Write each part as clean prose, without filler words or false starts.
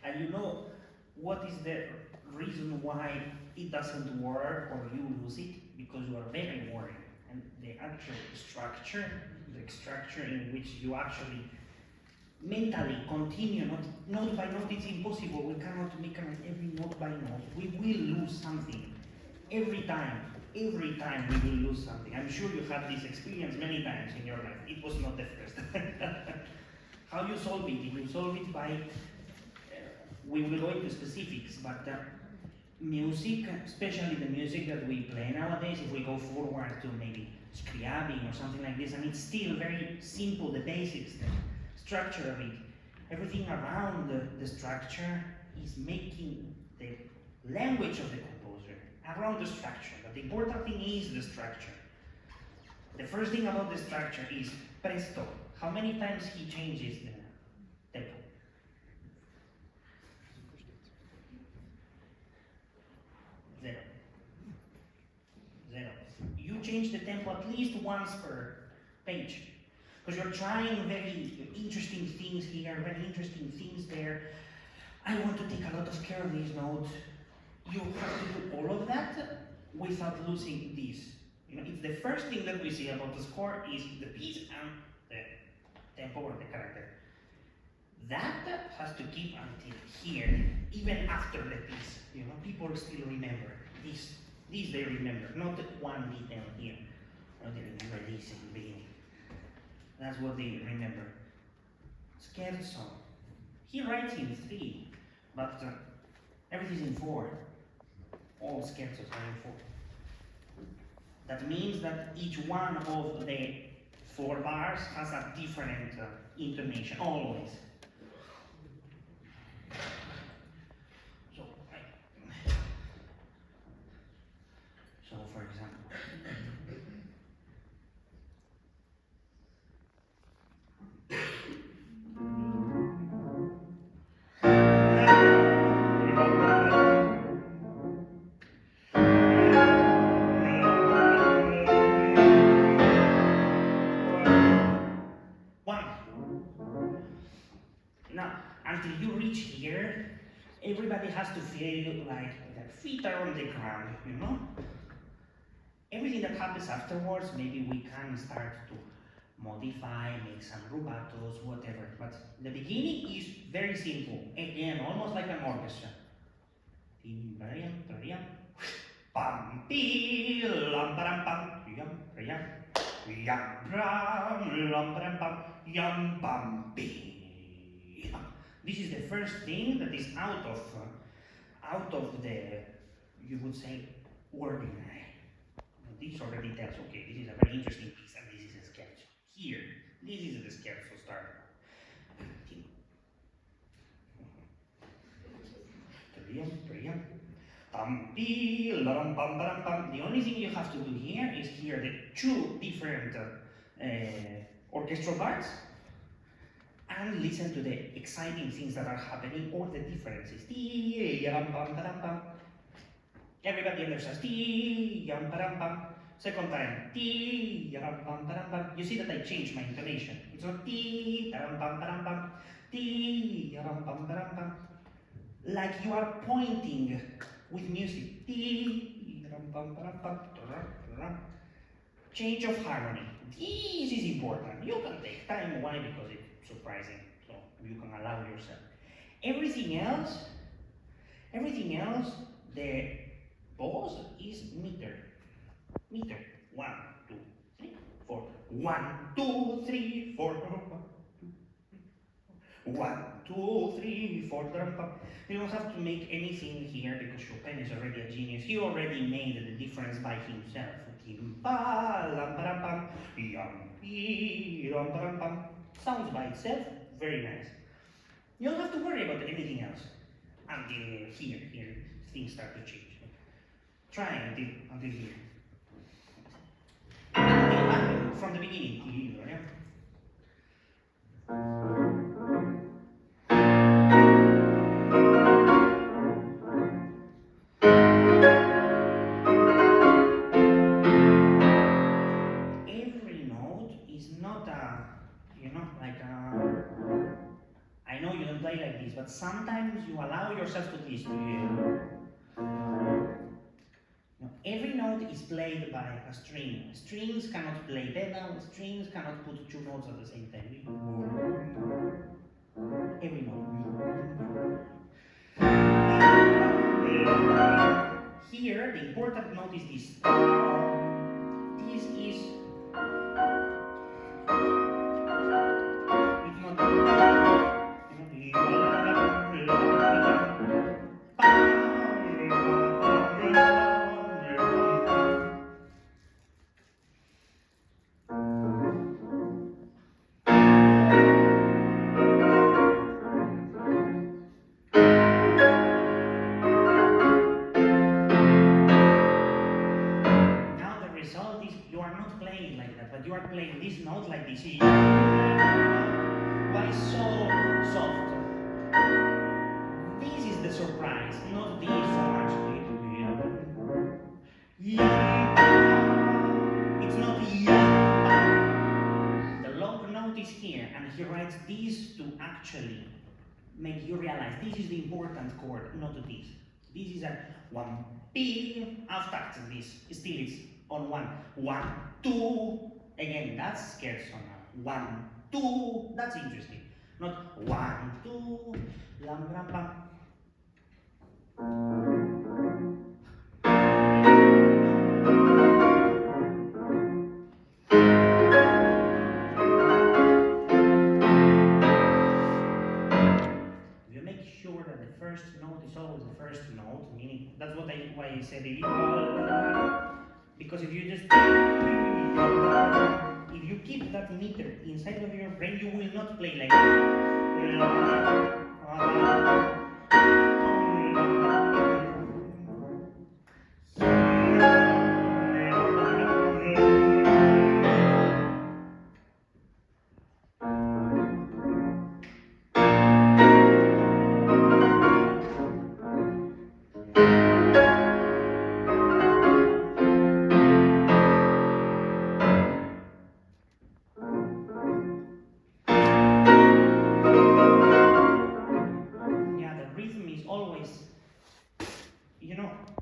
And you know what is the reason why it doesn't work or you lose it? Because you are very worried. And the actual structure, the structure in which you actually mentally continue, note by note, it's impossible. We cannot make every note by note. We will lose something. Every time we will lose something. I'm sure you had this experience many times in your life. It was not the first. How you solve it? You solve it by, we will go into specifics, but music, especially the music that we play nowadays, if we go forward to maybe Scriabin or something like this, and it's still very simple, the basics, the structure of it. Everything around the structure is making the language of the composer around the structure. But the important thing is the structure. The first thing about the structure is presto. How many times he changes the tempo? Zero. You change the tempo at least once per page. Because you're trying very interesting things here, very interesting things there. I want to take a lot of care of these notes. You have to do all of that without losing this. It's the first thing that we see about the score is the piece and the tempo or the character. That has to keep until here, even after the piece. People still remember this. This they remember, not one detail here. They remember this in the beginning. That's what they remember. Scherzo. He writes in 3, but everything's in 4. All scherzos are in 4. That means that each one of the 4 bars has a different intonation, always. So for example, now, until you reach here, everybody has to feel like their feet are on the ground, Everything that happens afterwards, maybe we can start to modify, make some rubatos, whatever. But the beginning is very simple. Again, almost like an orchestra. Pam, pi, lam, param, pam, yam, yam, yam, lam, param, pam, yam, pam, pi. This is the first thing that is out of the, you would say, ordinary. This already tells, okay, this is a very interesting piece, and this is a scherzo. Here, this is the scherzo start. The only thing you have to do here is hear the 2 different orchestral parts and listen to the exciting things that are happening or the differences. Everybody understands. Second time. You see that I changed my intonation. It's not like you are pointing with music. Change of harmony. This is important. You can take time. Why? Because it's surprising. So you can allow yourself. Everything else, the pause is meter. 1, 2, 3, 4. 1, 2, 3, 4. 1, 2, 3, 4. You don't have to make anything here because Chopin is already a genius. He already made the difference by himself. Sounds by itself very nice. You don't have to worry about anything else until here things start to change. Try until here. From the beginning. Every note is not like I know you don't play like this, but sometimes you allow yourself to this. Every note is played by a string. Strings cannot play pedal, strings cannot put two notes at the same time. Every note. Here, the important note is this. This is, it's not, you are not playing like that, but you are playing this note like this. Why so soft? This is the surprise, not this so much. It's not the long note is here, and he writes this to actually make you realize this is the important chord, not this. This is a 1 big half takt. This still is on 1, 1, 2. Again, that's scherzo now. 1, 2. That's interesting. Not 1, 2. Lam, lam, bam. You make sure that the first note is always the first note, meaning that's why I said it. Because if you keep that meter inside of your brain, you will not play like that.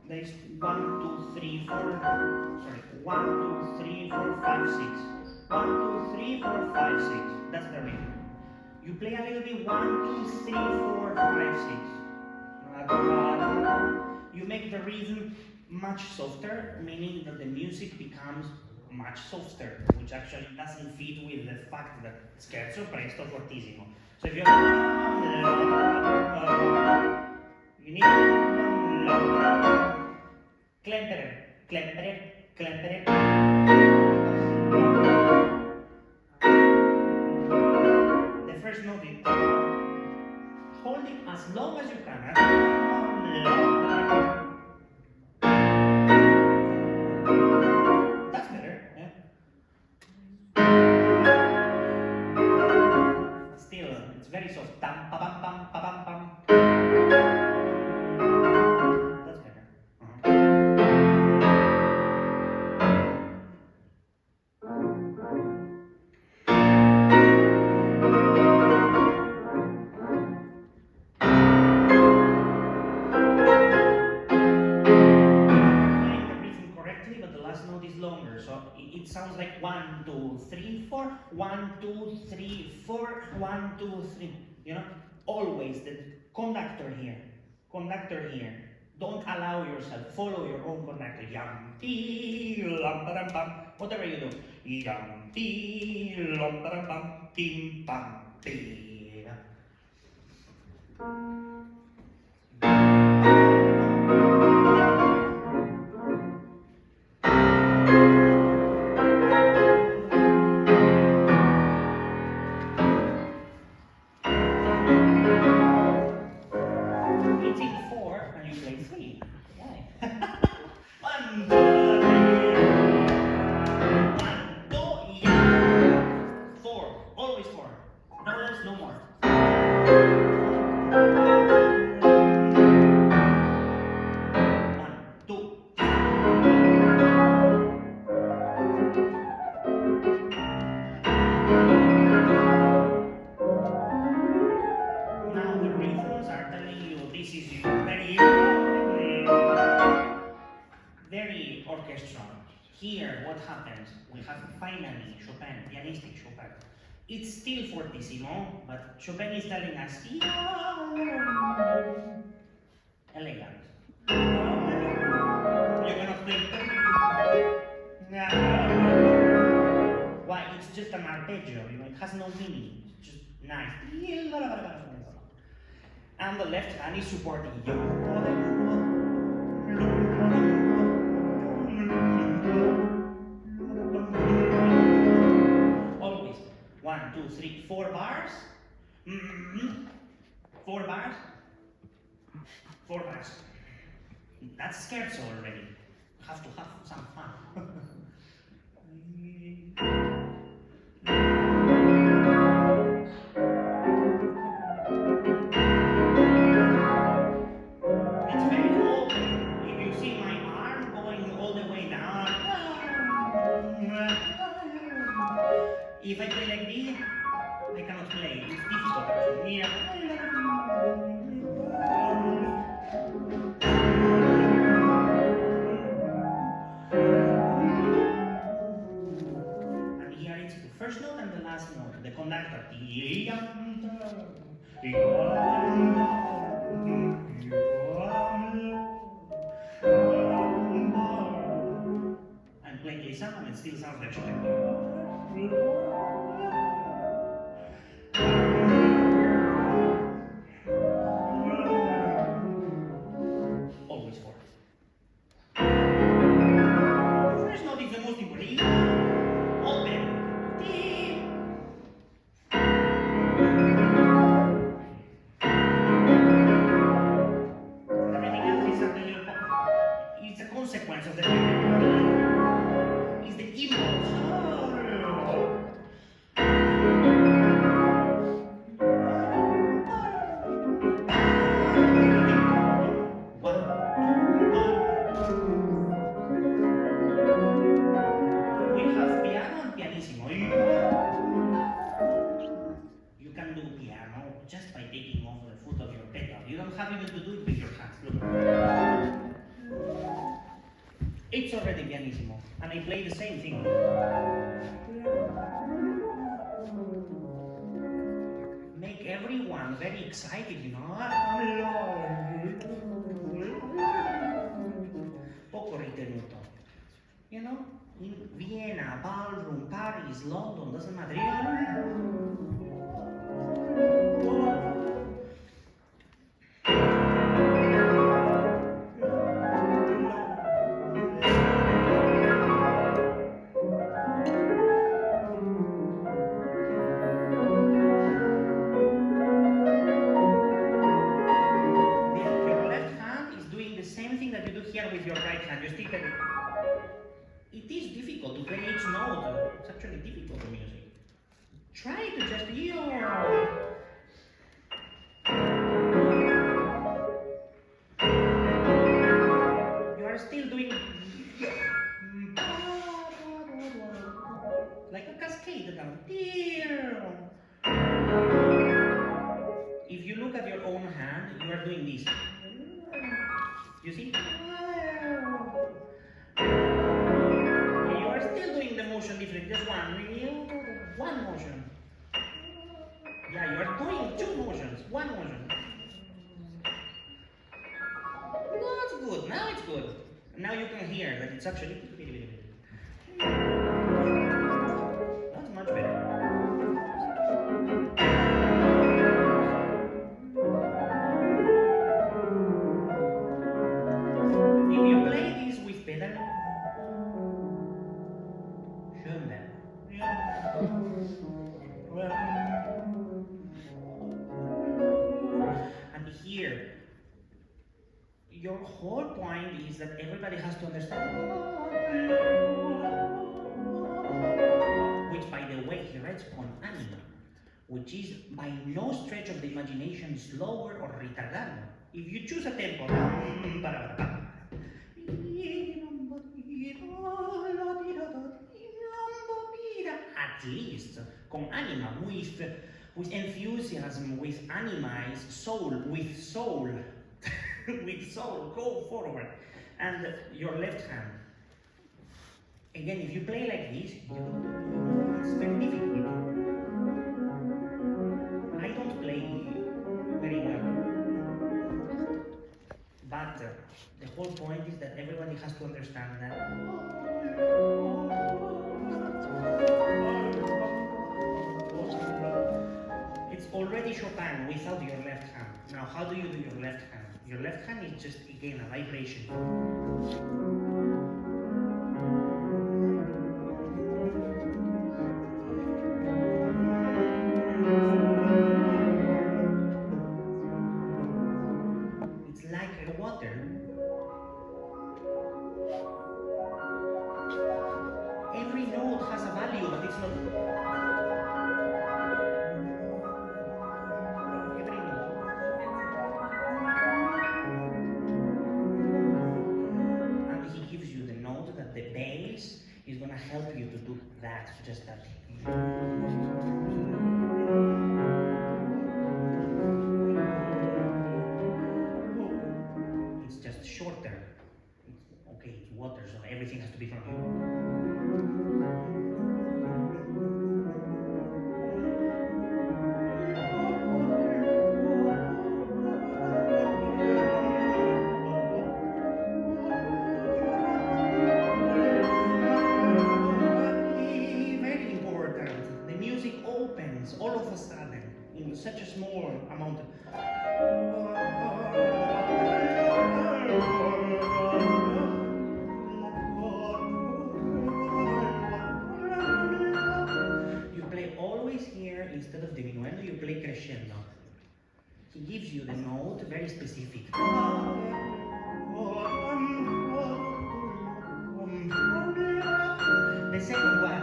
There's 1, 2, 3, 4. Sorry, 1, 2, 3, 4, 5, 6. 1, 2, 3, 4, 5, 6. That's the rhythm. You play a little bit 1, 2, 3, 4, 5, 6. You make the rhythm much softer, meaning that the music becomes much softer, which actually doesn't fit with the fact that scherzo, presto, fortissimo. So if you need Klempere, klempere, klempere. The first note is hold it as long as you can. That's better. Yeah? Still, it's very soft. Tam, pa, pam, pam, pa, pam, pam. That's better. It sounds like 1, 2, 3, 4, 1, 2, 3, 4, 1, 2, 3. You know, always the conductor here. Don't allow yourself, follow your own conductor. Yam, pi, lam, param, pam. Whatever you do. Yam, pi, lam, param, pam, pim, pam, pi. No less, no more. Here, what happens? We have finally Chopin, pianistic Chopin. It's still fortissimo, but Chopin is telling us, elegant. You cannot play. Why? It's just an arpeggio, it has no meaning. It's just nice. And the left hand is supporting you. Always. 1, 2, 3, 4 bars. 4 bars. 4 bars. That's scherzo already. You have to have some fun. It's very open. If you see my arm going all the way down, if I play like this, I cannot play. It's difficult. And here it's the first note and the last note, the conductor. I'm playing Lisa and it still sounds like Chopin. Always 4. First note is the most important. Open. Everything else is a little pop. It's a consequence of the it's the impulse. We have piano and pianissimo. You can do piano just by taking off the foot of your pedal. You don't have even to do it with your hands. Look. It's already pianissimo, and I play the same thing. Make everyone very excited, Poco ritenuto. In Vienna, ballroom, Paris, London, doesn't matter. With your right hand, you still can. It is difficult to play each note. It's actually difficult to music. Try to just You are still doing like a cascade now. If you look at your own hand, you are doing this. You see? You are still doing the motion different. Just one motion. Yeah, you are doing 2 motions. 1 motion. That's good. Now it's good. Now you can hear that it's actually. That's much better. And here, your whole point is that everybody has to understand. Which, by the way, he writes on anima, which is by no stretch of the imagination slower or retardado. If you choose a tempo, at least con anima, with enthusiasm, with anima, soul, with soul, with soul, go forward. And your left hand, Again, if you play like this, it's very difficult. I don't play very well. But the whole point is that everybody has to understand that it's already Chopin without your left hand. Now, how do you do your left hand? Your left hand is just, again, a vibration. It's like water. Every note has a value, but it's not. Every note. And he gives you the note that the bass is going to help you to do that, just that. It's just shorter. Okay, it's water, so everything has to be from you. Very important. The music opens all of a sudden in such a small amount of. You play always here instead of diminuendo, you play crescendo. He gives you the note very specific. The second one.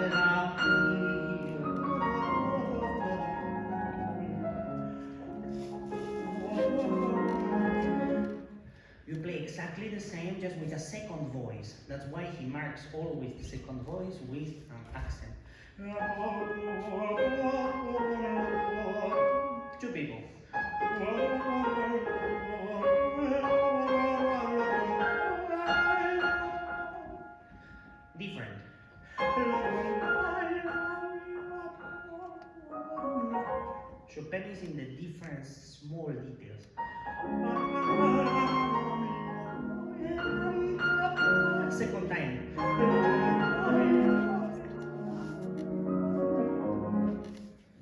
You play exactly the same, just with a second voice. That's why he marks always the second voice with an accent. Two people. Different. Chopin is in the different small details. Second time.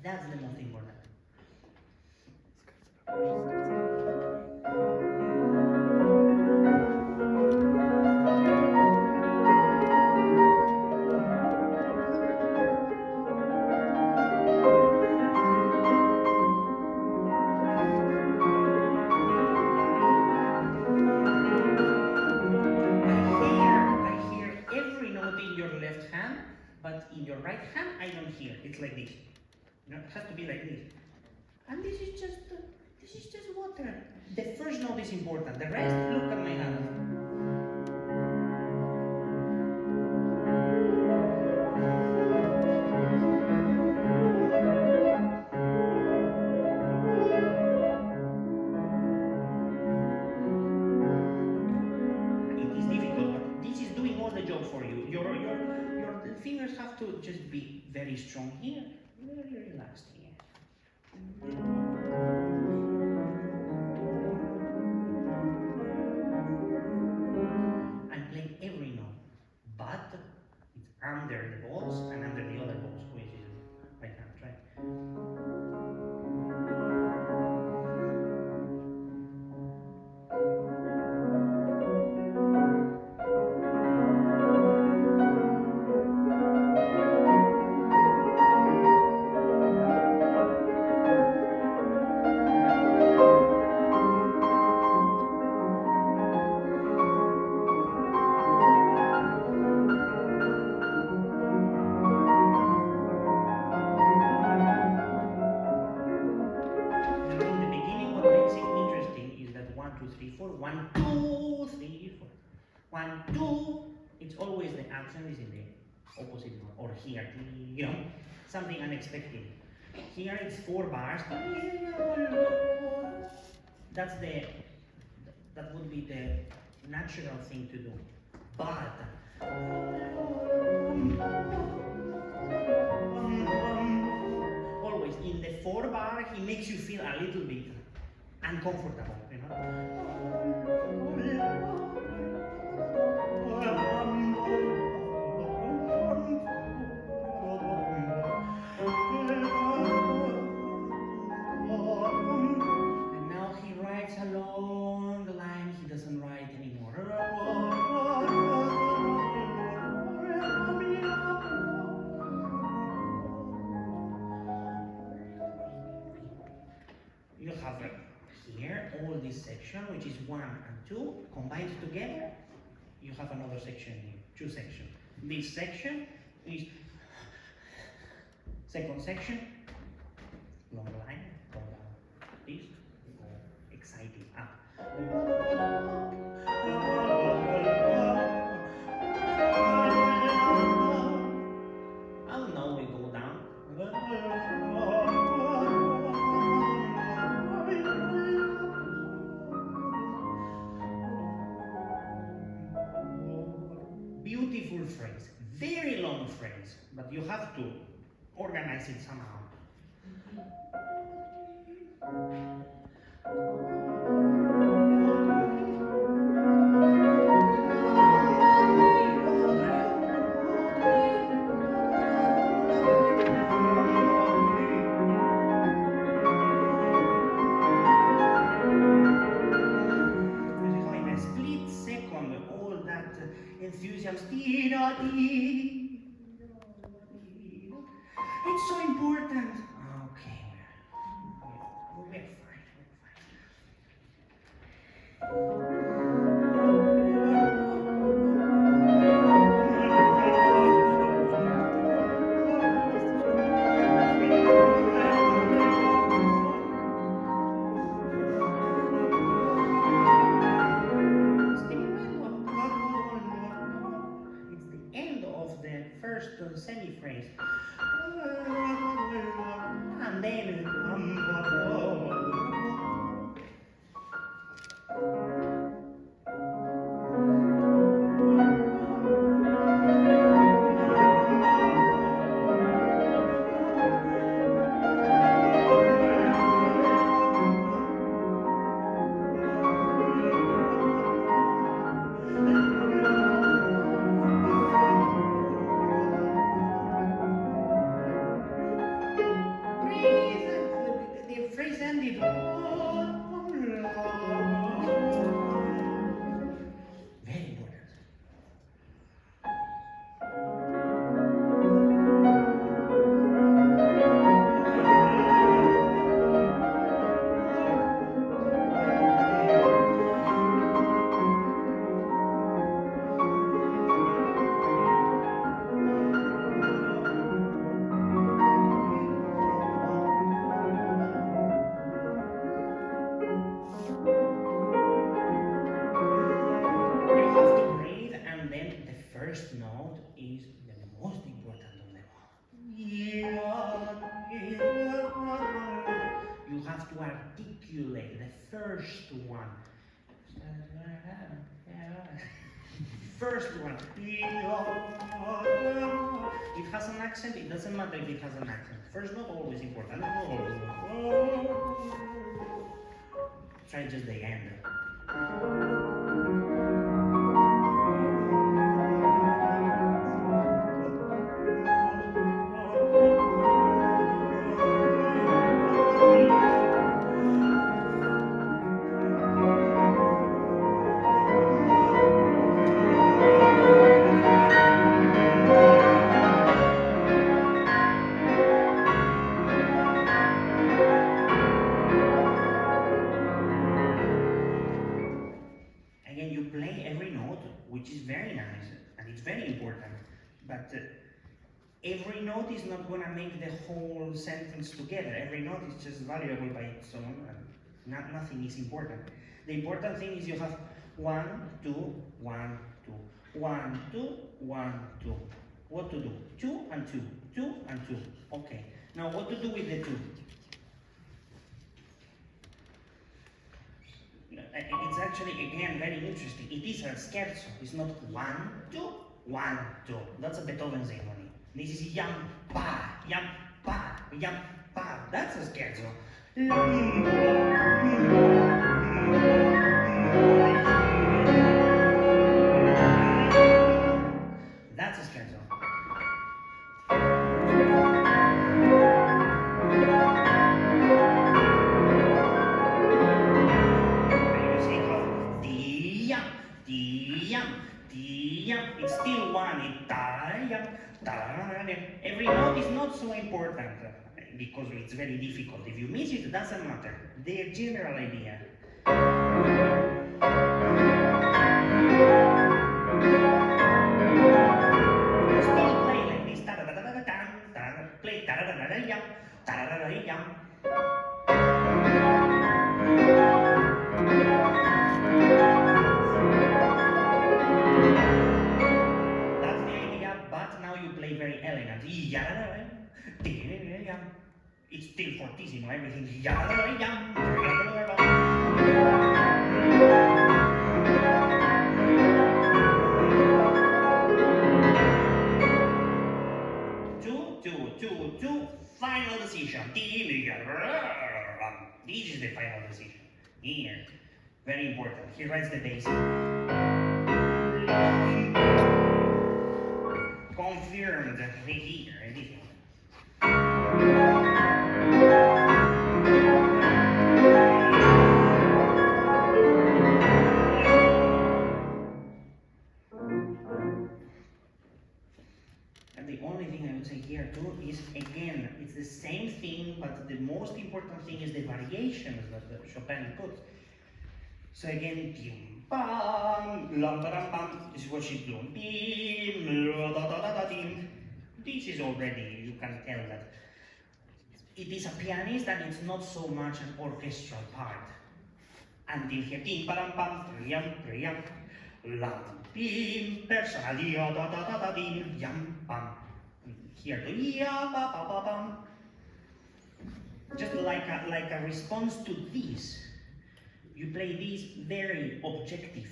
That's the most important. But in your right hand, I don't hear. It's like this. You know, it has to be like this. And this is just water. The first note is important. The rest, look at my hand. It is difficult, but this is doing all the job for you. Your fingers have to just be very strong here, very relaxed here. I'm playing every note, but it's under the balls and under the other balls, which is right hand, right? One, two, three, four. 1, 2. It's always the accent is in the opposite note, or here, you know, something unexpected. Here it's 4 bars. That would be the natural thing to do. But Always in the 4 bar, he makes you feel a little bit uncomfortable, you know. And now he writes a long line he doesn't write anymore. You have here all this section, which is 1 and 2, combined together. You have another section here, 2 sections. This section is second section, long line, go down. This, go exciting up. And now we go down. Beautiful phrase, very long phrase, but you have to organize it somehow. In a split second, all that enthusiasm. It's so important. Okay, we're fine. It's the end of the first semi-phrase. And then the phrase ended. Very important. First note is the most important of them all. You have to articulate the first one. First one. It has an accent, it doesn't matter if it has an accent. First note always important. Try just the end. Again, you play every note, which is very nice, and it's very important, but every note is not going to make the whole sentence together. Every note is just valuable by its own, and nothing is important. The important thing is you have 1, 2, 1, 2, 1, 2, 1, 2. What to do? 2 and 2, 2 and 2. Okay. Now what to do with the 2? It's actually, again, very interesting. It is a scherzo. It's not 1, 2, 1, 2. That's a Beethoven symphony. This is yam pa, yam pa, yam pa. That's a scherzo. That's a scherzo. It's still one. Every note is not so important because it's very difficult. If you miss it, it doesn't matter. The general idea. Still play like this. Play play very elegant. It's still fortissimo, everything. 2, final decision. This is the final decision. Here. Very important. He writes the bass. Confirmed here. And the only thing I would say here too is, again, it's the same thing, but the most important thing is the variations that Chopin put. So again, tim pam, lam bam bam. This is what she's doing. Tim, la da da da da tim. This is already, you can tell that it is a pianist and it's not so much an orchestral part. Until here, tim pam pam, triam triam, lam tim, personal da da da da da tim, yam pam. Here the ya ba ba ba bam. Just like a response to this. You play this very objective.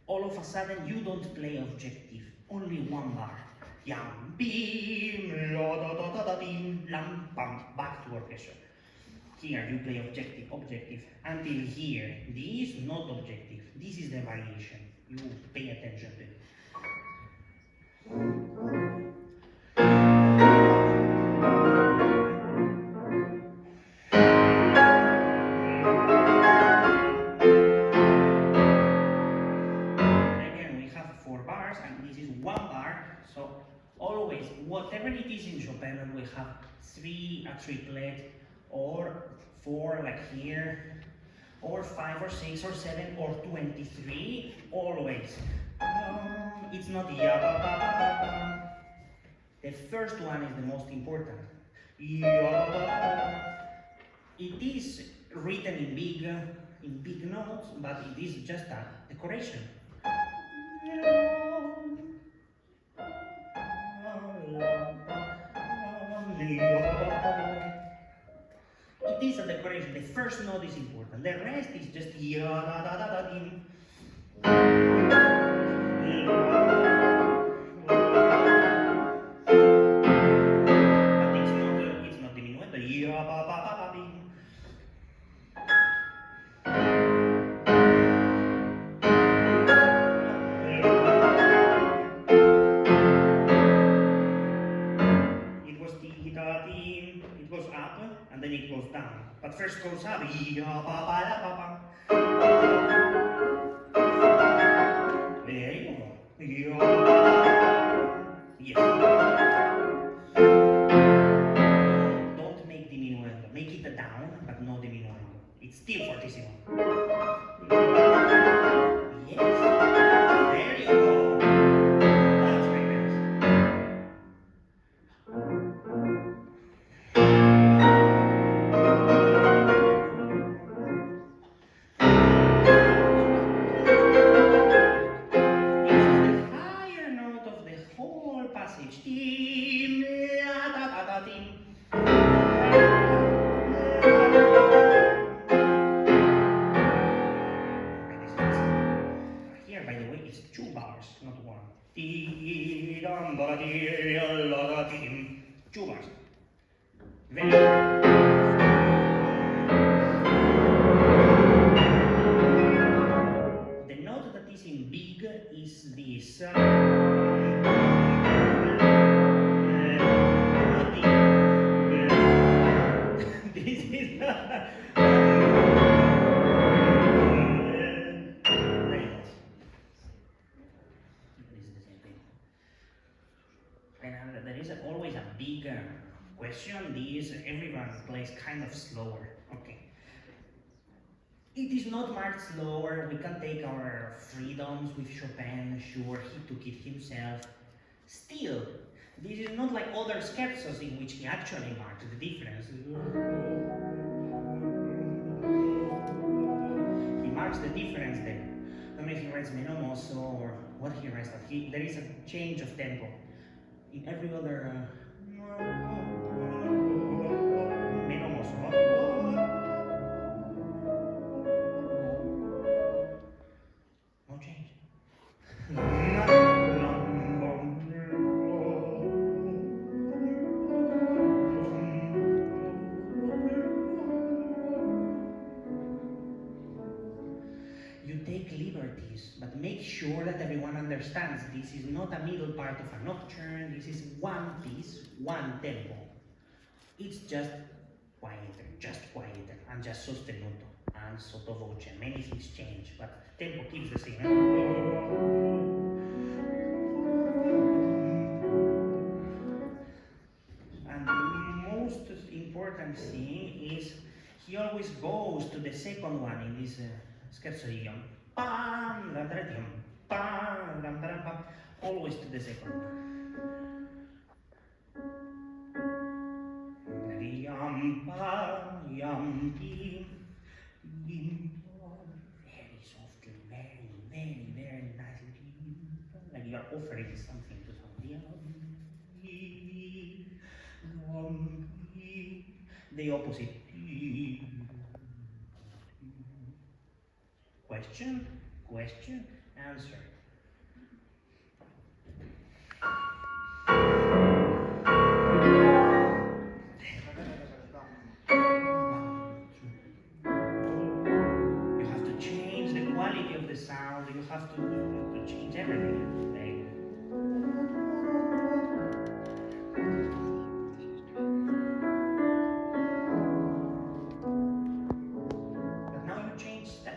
All of a sudden, you don't play objective. Only one bar. Yam, bim, la da da da da bim, lam, pam, back to orchestra. Here you play objective. Until here, this is not objective. This is the variation. You pay attention to it. Always, whatever it is in Chopin, we have a triplet, or 4 like here, or 5 or 6 or 7 or 23, always. It's not ya ba ba ba ba ba. The first one is the most important. Ya, it is written in big notes, but it is just a decoration. It is a decoration. The first note is important. The rest is just ya da da da da din. But it's not diminuendo. Ya ba ba ba ba din. It goes up and then it goes down. But first goes up. There you go. Yes. Don't make diminuendo. Make it a down, but no diminuendo. It's still fortissimo. Yes. There you go. That's very nice. and plays kind of slower. Okay. It is not marked slower. We can take our freedoms with Chopin. Sure, he took it himself. Still, this is not like other scherzos in which he actually marked the difference. He marks the difference there. I mean, he writes meno mosso or what he writes, but there is a change of tempo. In every other meno mosso, no change. You take liberties, but make sure that everyone understands this is not a middle part of a nocturne, this is one piece, one tempo. It's just quieter, and just sostenuto, and sottovoce. Many things change, but tempo keeps the same. And the most important thing is he always goes to the second one in this scherzo idiom. Pam, la tradium, pam, ram, ram, pam. Always to the second one. Yam, pam, yam, pim, pim, very softly, very nicely. Like you are offering something to somebody. The opposite. Question, answer. You have to change the quality of the sound, you have to change everything.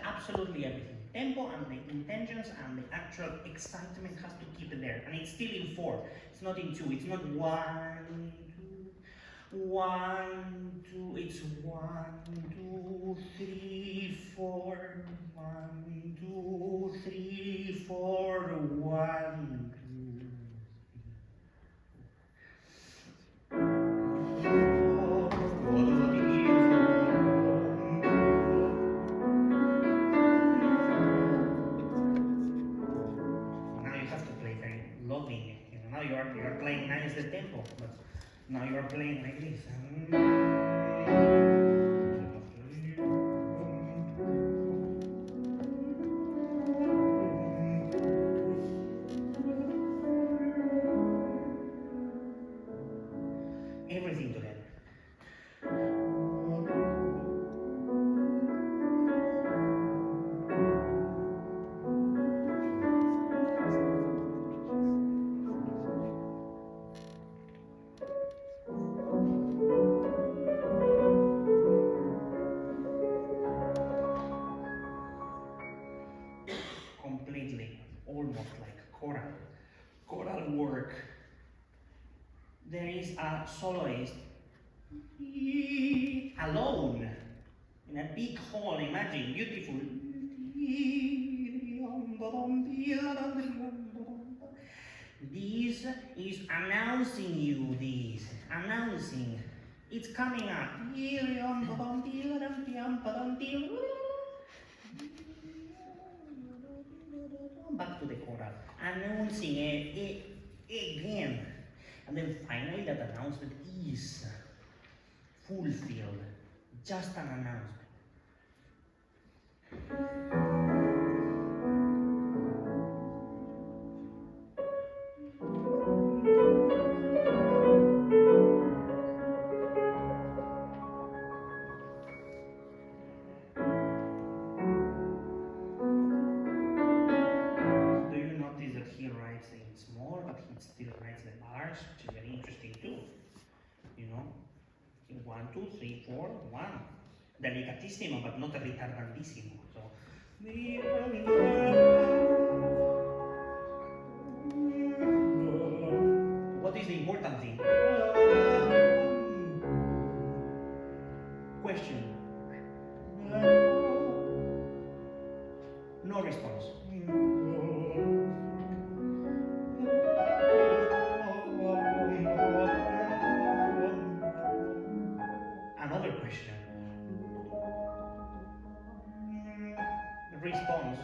Absolutely everything. Tempo and the intentions and the actual excitement has to keep it there. And it's still in 4. It's not in 2. It's not 1, 2, 1, 2. It's 1, 2, 3, 4. 1, 2, 3, 4. 1, 2. Now you are playing nice the tempo, but now you are playing like this. Everything together. Almost like choral work. There is a soloist alone in a big hall. Imagine, beautiful. This is announcing you. Announcing. It's coming up. Back to the choral, announcing it again. And then finally that announcement is fulfilled. Just an announcement. Small, but he still writes the bars, which is very interesting too. You know, 1, 2, 3, 4, 1. Delicatissimo, but not ritardantissimo. So, what is the important thing? No response. Another question. Response.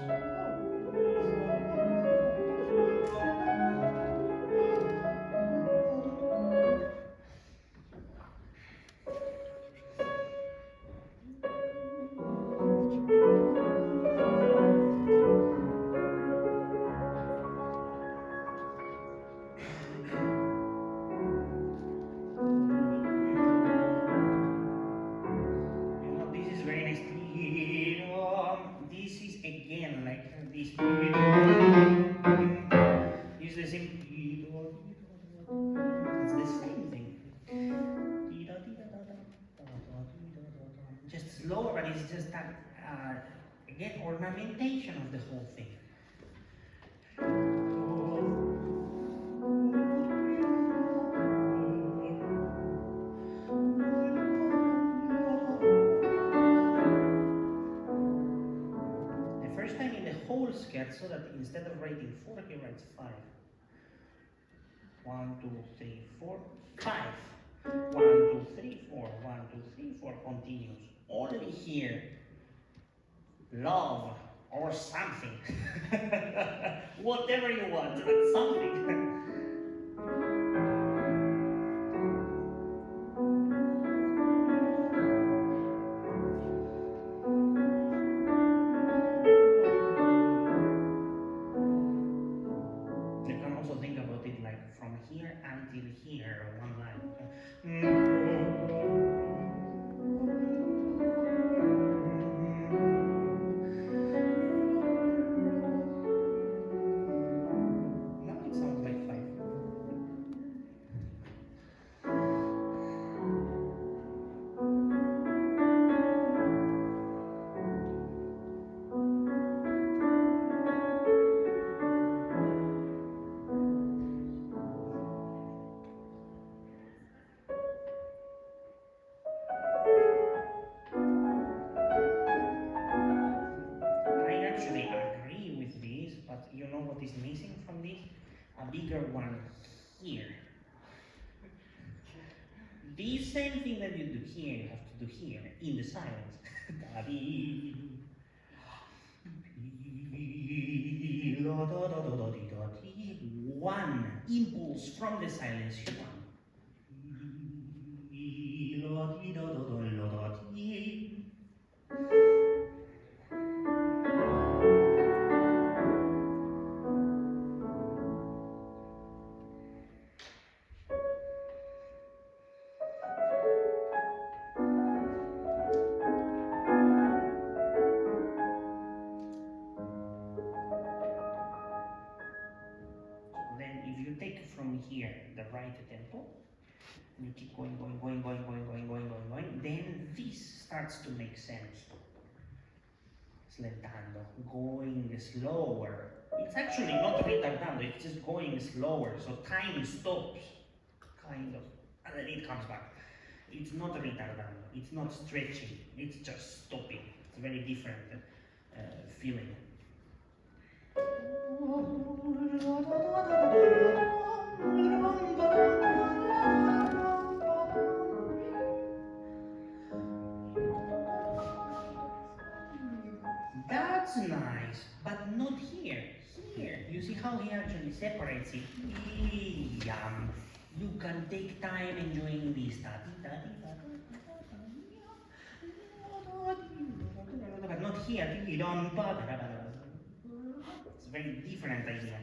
This is very nice. This is again like this. It's the same. It's the same thing. Just slower, but it's just that again ornamentation of the whole thing. The first time in the whole scherzo that instead of writing 4, he writes 5. 1, 2, 3, 4, 5. 1, 2, 3, 4. 1, 2, 3, 4 continues. Only here, love or something. Whatever you want, but something. You can also think about it like from here until here, one line. Now it sounds like 5. I actually agree with this, but you know what is missing from this? A bigger one here. The same thing that you do here, you have to do here, in the silence. One impulse from the silence, one. Then if you take from here the right tempo, you keep going, then this starts to make sense. Slentando, going slower. It's actually not retardando, it's just going slower, so time stops, kind of, and then it comes back. It's not retardando, it's not stretching, it's just stopping. It's a very different feeling. That's nice, but not here. Here, you see how he actually separates it. You can take time enjoying this. But not here. It's a very different idea.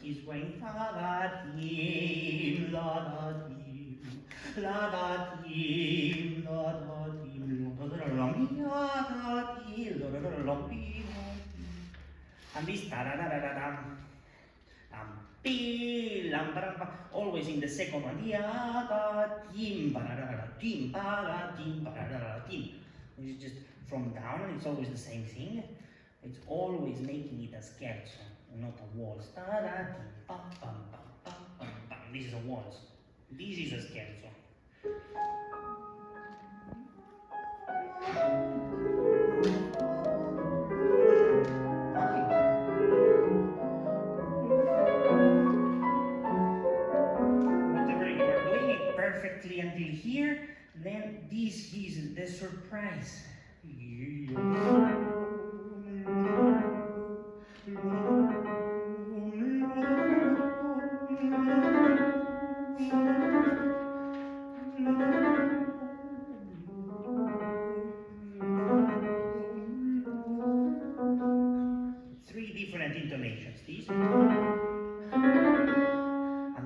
He's going la da dim, la da dim, la da dim, la da dim, la da dim, la da dim, la da dim. And this ta-da-da-da-da-dam, lam, always in the second one, tim, tim, tim. Which is just from down, and it's always the same thing. It's always making it a scherzo, not a waltz. This is a waltz. This is a scherzo. Whatever you are doing it perfectly until here, then this is the surprise. Three different intonations. This, and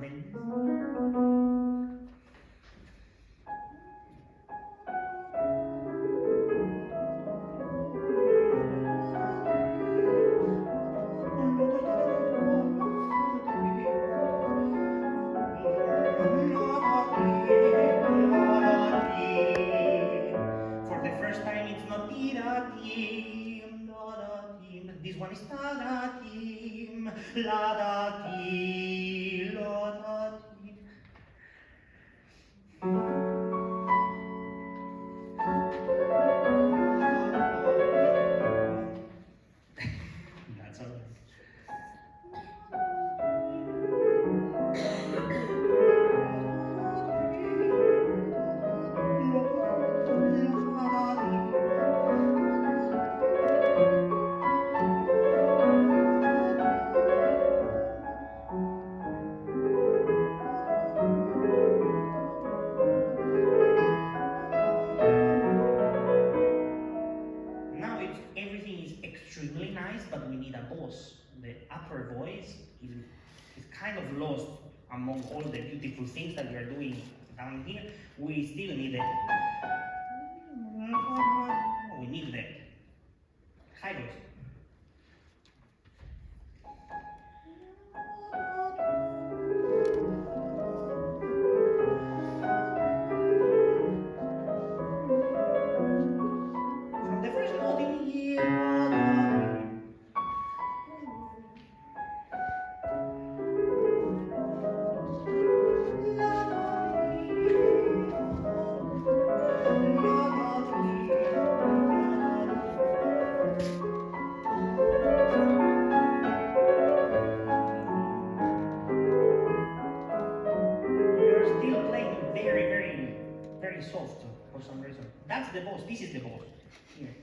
then. For the first time, it's not ti-da-tim, la-da-tim. This one is ta-da-tim, la-da-tim, la-da-tim. That's all right. Now everything is extremely nice, but we need a boss. The upper voice is kind of lost among all the beautiful things that we are doing down here. We still need it. We need the high voice. From the first note in here. Very soft for some reason. That's the boss. This is the boss. Here.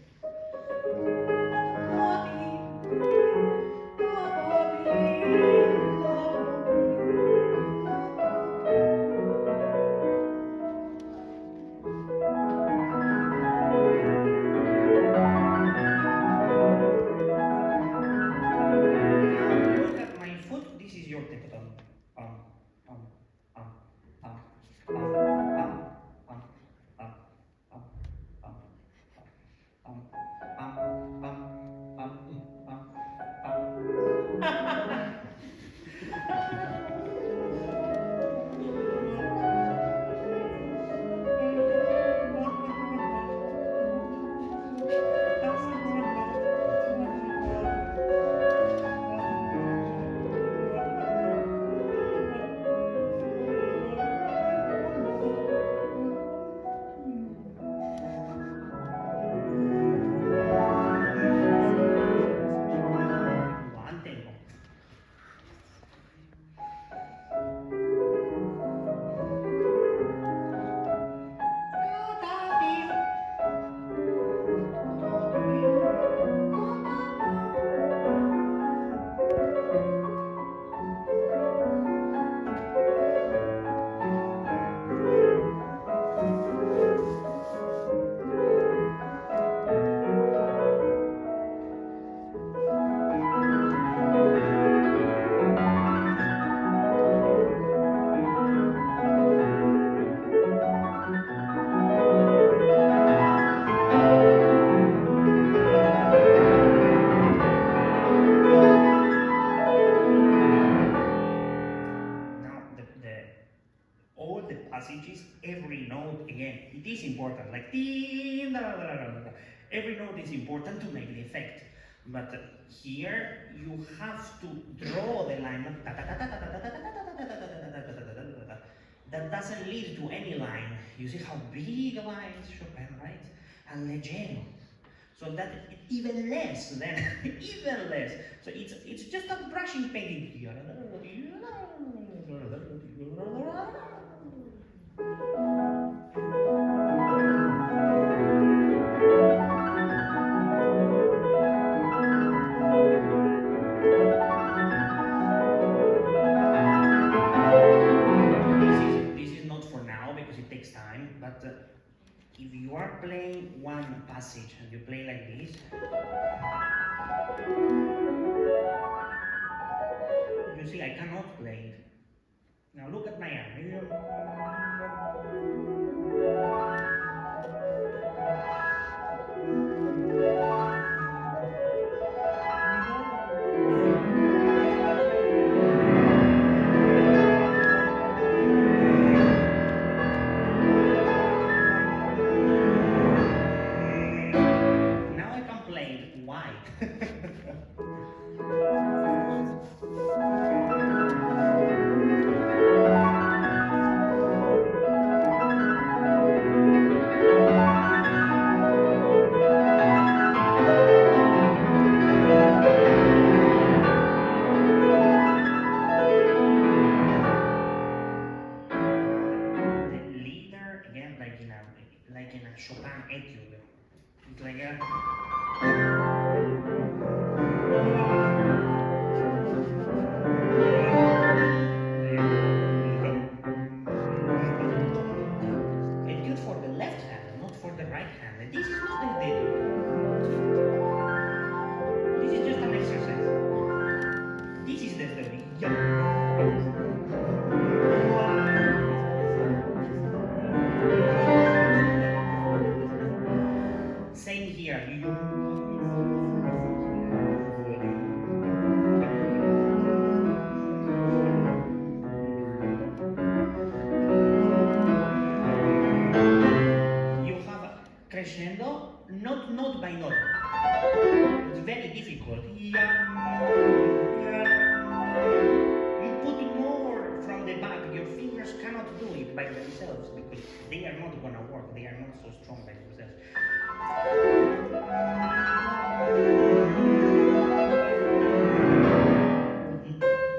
Look at my foot. This is your tempo. note is important to make the effect. But here you have to draw the line. That doesn't lead to any line. You see how big a line is Chopin, right? And leggero. So that even less than even less. So it's just a brushing painting here. This is not for now because it takes time, but if you are playing one passage and you play like this, you see I cannot play it. Now look at my arm. Now I can play it wide. Like in a Chopin etude. It's like a etude for the left hand, not for the right hand. And this is not the etude. This is just an exercise. This is the theory. Same here. You have a crescendo, not note by note. It's very difficult. You put more from the back. Your fingers cannot do it by themselves because they are not gonna work. They are not so strong by themselves.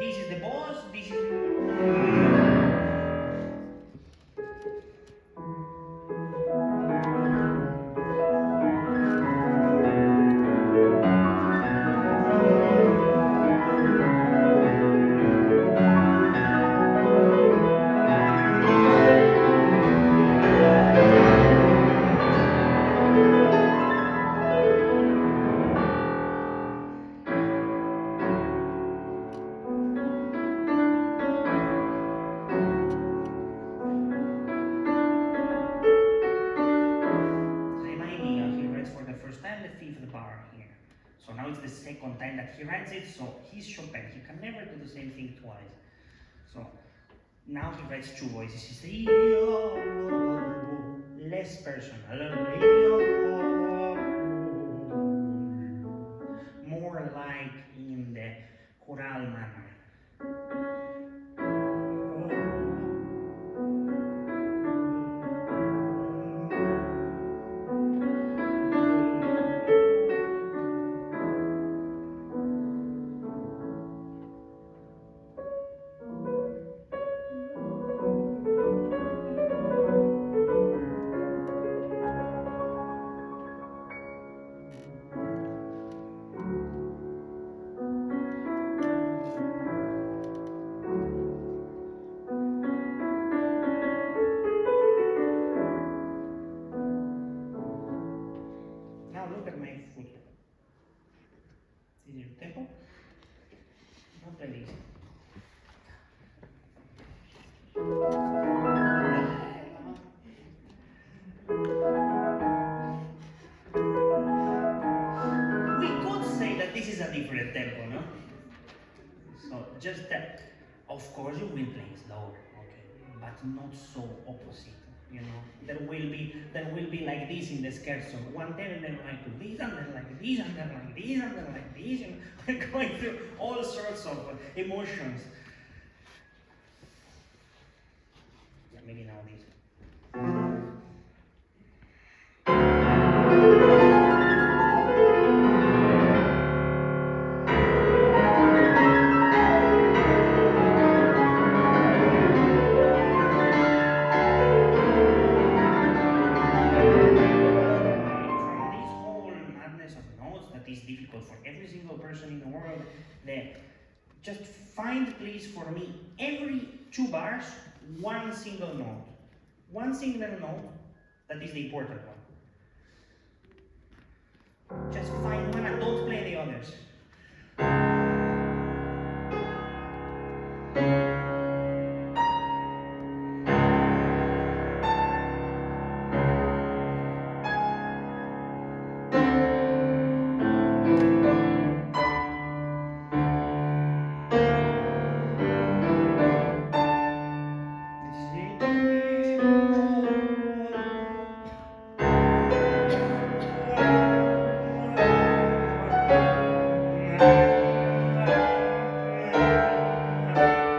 This is the boss, this is... So now it's the second time that he writes it, so he's Chopin. He can never do the same thing twice. So now he writes two voices. He says less personal, more like in the choral manner. Look at my foot. This is your tempo. Not that easy. We could say that this is a different tempo, no? So just that, of course you will play slower, okay, but not so opposite. You know, there will be like this in the scherzo. One day and then like this, and then like this, and then like this, and then like this, and we're going through all sorts of emotions. Yeah, maybe now this. From this whole madness of notes that is difficult for every single person in the world, just find please for me every 2 bars one single note. One single note that is the important one. Just find one and don't play the others.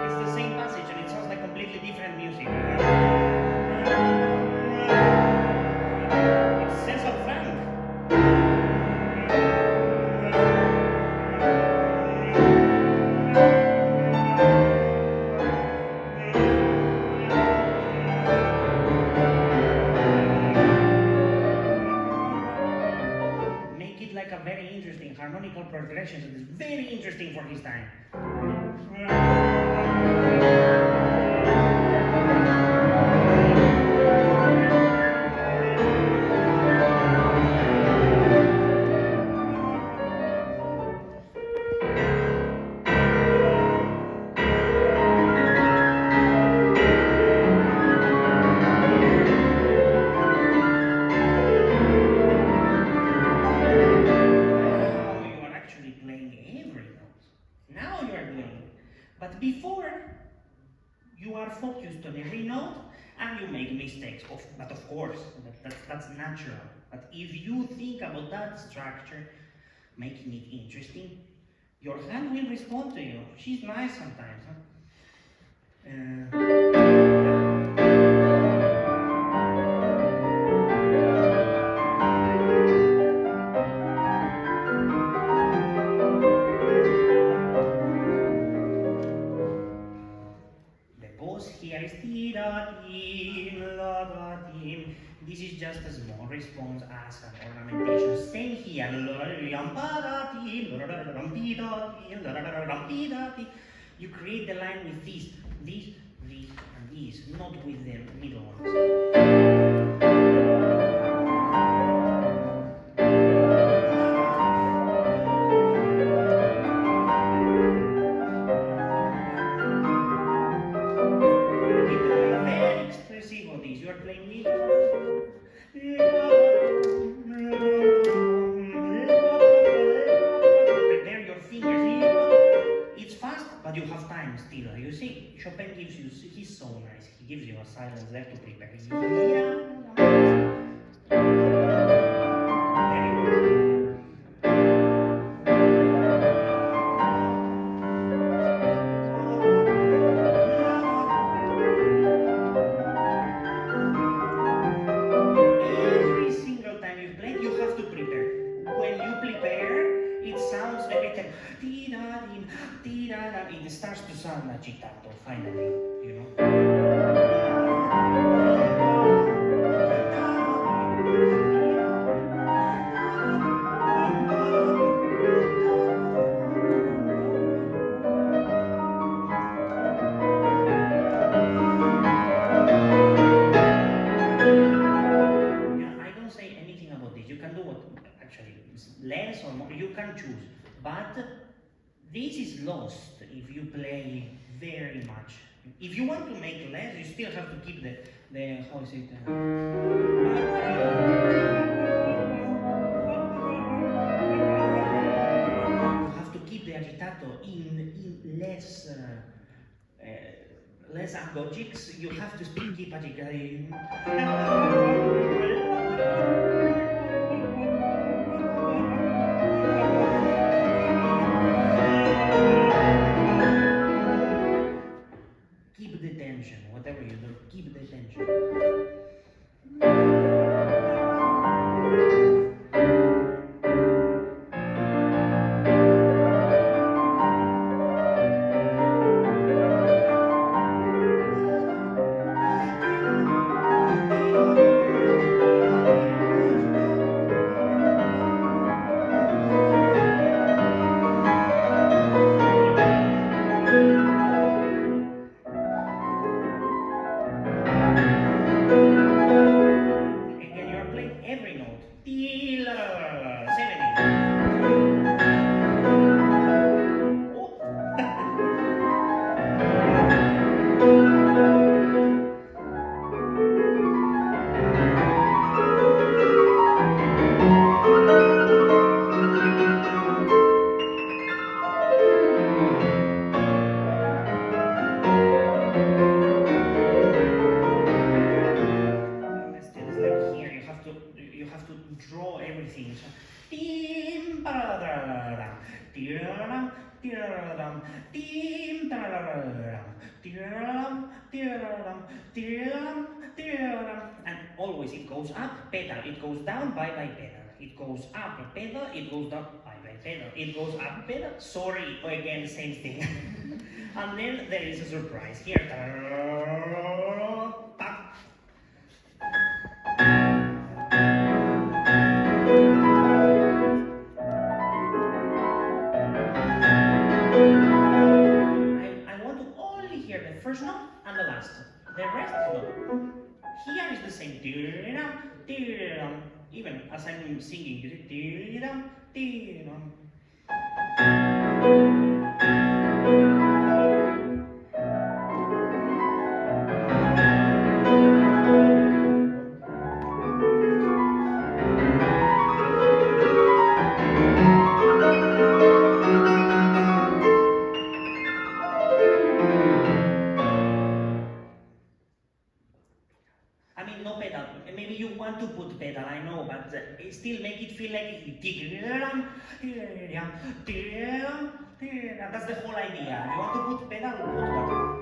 It's the same passage and it sounds like completely different music. It's César Frank. Make it like a very interesting harmonical progression that is very interesting for his time. Now you are doing it. But before, you are focused on every note and you make mistakes. But of course, that's natural. But if you think about that structure, making it interesting, your hand will respond to you. She's nice sometimes. Huh? Here is ti-da-tim, la-da-tim. This is just a small response as an ornamentation. Same here. You create the line with this, and this, not with the middle ones. You are playing with. Prepare your fingers. It's fast, but you have time still. You see, Chopin gives you, he's so nice. He gives you a silence there to prepare. It starts to sound agitato, finally, you know. I don't say anything about this. You can do what, actually, less or more, you can choose. But this is lost if you play very much. If you want to make less, you still have to keep the how is it? You have to keep the agitato in less less agogics, you have to speak Kipagic. Keep the tension, whatever you do, keep the tension. Again, you're playing every note. 70. Oh. Still, it's like here, you have to draw everything. So, tim paradaram, tiraram, tiraram, tim tarararam, tiraram, tiraram, tiraram, tiraram, and always it goes up, pedal, it goes down, bye bye pedal, it goes up, pedal, it goes down, bye bye pedal, it goes up, pedal, sorry, again same thing. And then there is a surprise here. I want to only hear the first note and the last. The rest is not. Here is the same. Even as I'm singing, you see. I mean, no pedal. Maybe you want to put pedal, I know, but still make it feel like that's the whole idea. You want to put pedal, put pedal.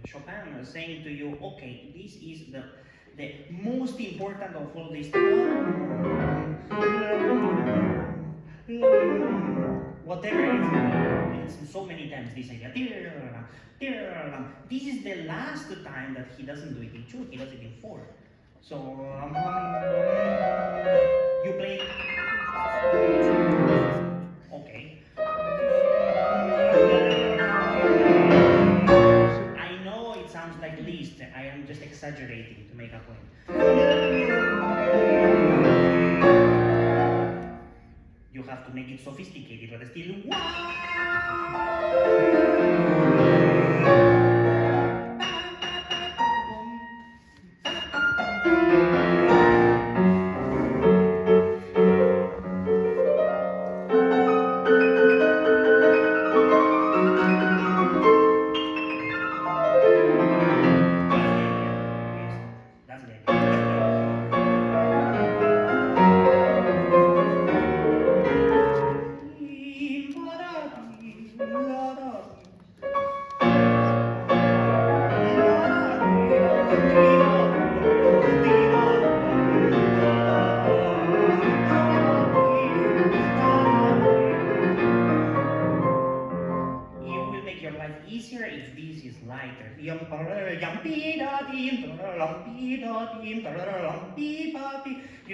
Chopin saying to you, okay, this is the most important of all this. Whatever it is, it's so many times this idea. This is the last time that he doesn't do it in 2, he does it in 4. So you play. Okay. I know it sounds like Liszt. I am just exaggerating to make a point. You have to make it sophisticated, but still. Easier if this is lighter. You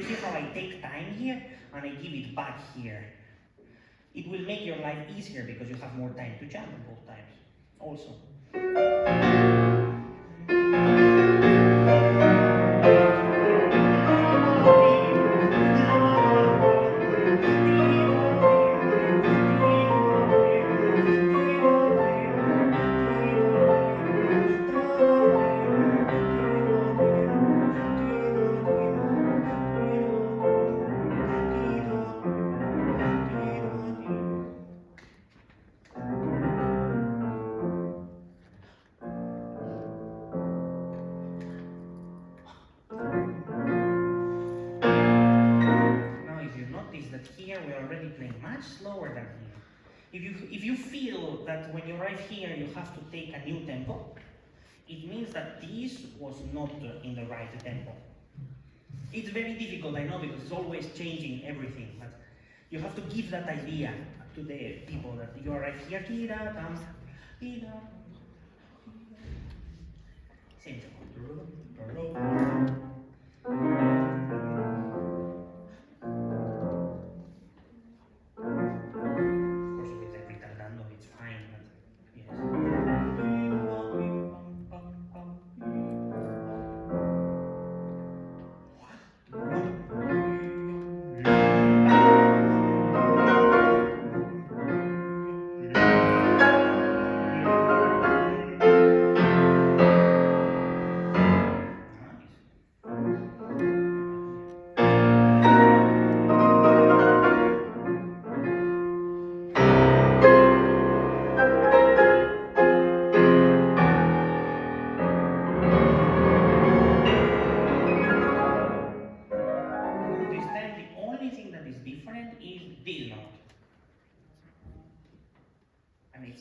see how I take time here and I give it back here. It will make your life easier because you have more time to jam both times also. much slower than here. If you feel that when you arrive here you have to take a new tempo, it means that this was not in the right tempo. It's very difficult, I know, because it's always changing everything, but you have to give that idea to the people that you arrive here, same tempo.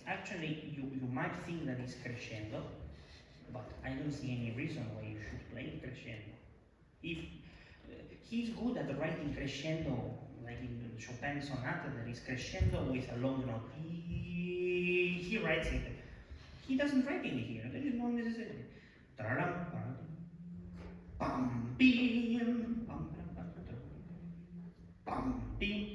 Actually, you might think that it's crescendo, but I don't see any reason why you should play crescendo. If he's good at writing crescendo, like in Chopin sonata, there is crescendo with a long note. He writes it. He doesn't write it here. There is no necessity. Bam, bim, bam, bam, bam, bim.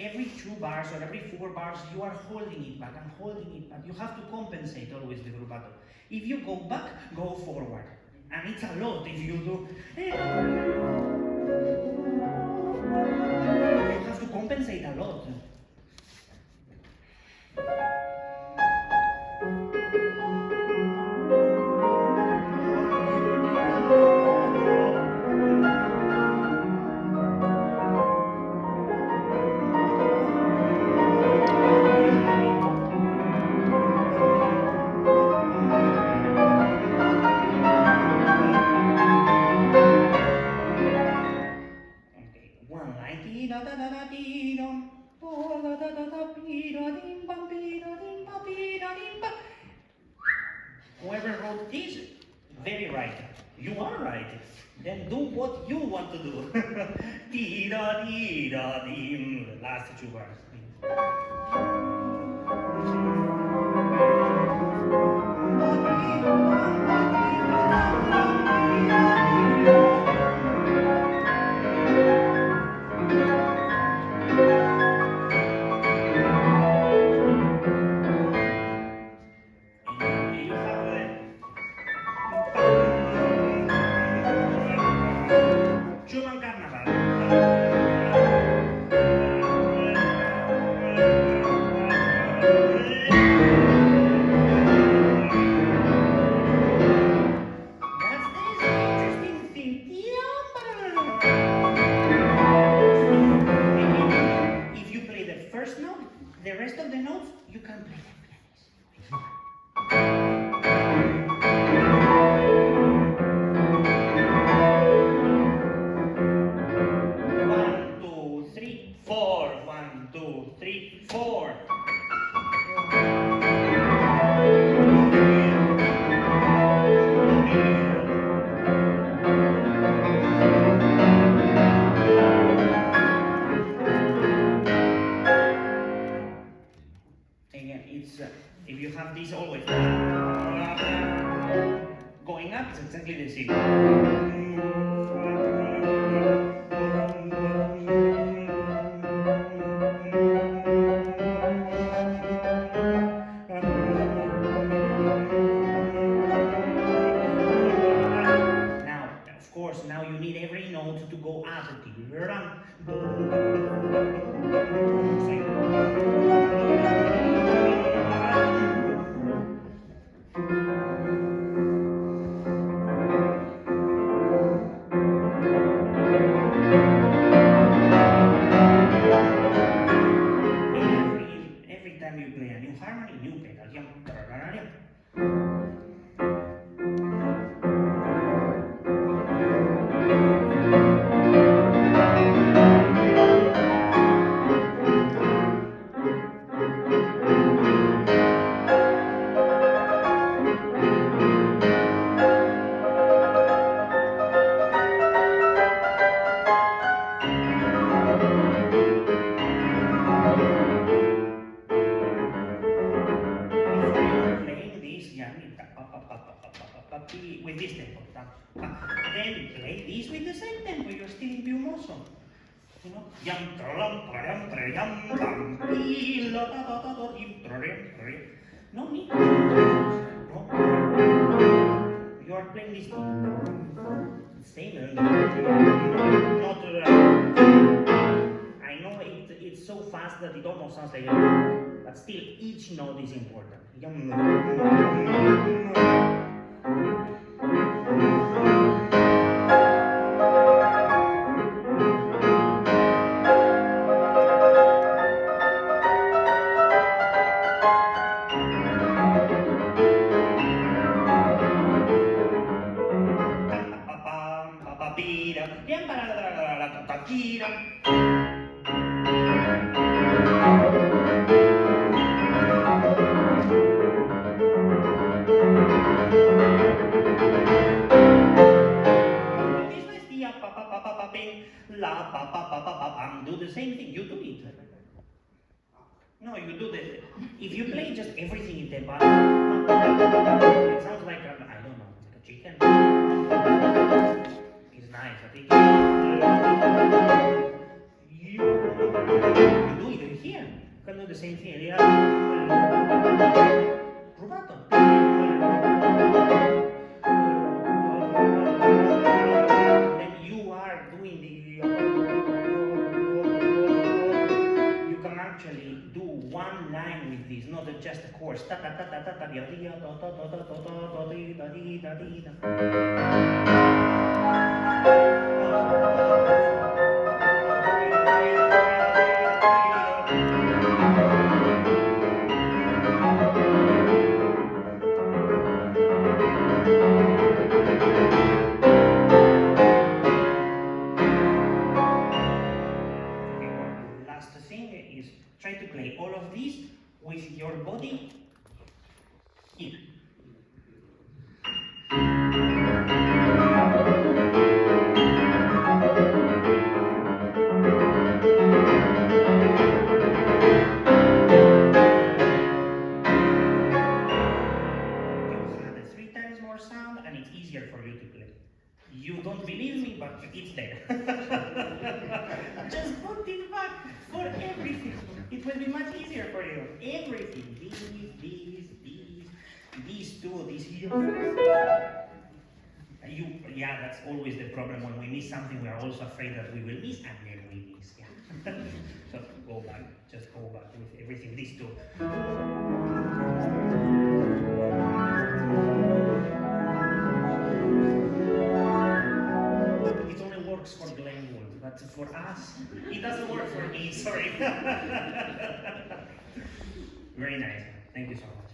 Every 2 bars or every 4 bars, you are holding it back and holding it back. You have to compensate always with rubato. If you go back, go forward. And it's a lot if you do. You have to compensate a lot. Whoever wrote this, very right. You are right. Then do what you want to do. The last 2 bars. up, it's exactly the same. Now, of course, now you need every note to go up. Every time you play a new harmony, new pedal. Playing this, with this tempo. Then play this with the same tempo, you're still in piumoso. You know? No need. No. You are playing this same. Not. I know it's so fast that it almost sounds like but still each note is important. Do the same thing, you do it. No, you do the. If you play just everything in tempo, it sounds like I don't know, like a chicken. It's nice, I think. You do it here. You can do the same thing. Rubato. Then you are doing the. Actually do one line with this, not just a chorus. Last thing is try to play all of these with your body here. Sound and it's easier for you to play. You don't believe me, but it's there. Just put it back for everything. It will be much easier for you. Everything. These two, these here. Yeah, that's always the problem. When we miss something, we are also afraid that we will miss, and then we miss. Yeah. So go back. Just go back with everything. These two. Works for Glenwood, but for us, it doesn't work for me, sorry. Very nice. Thank you so much.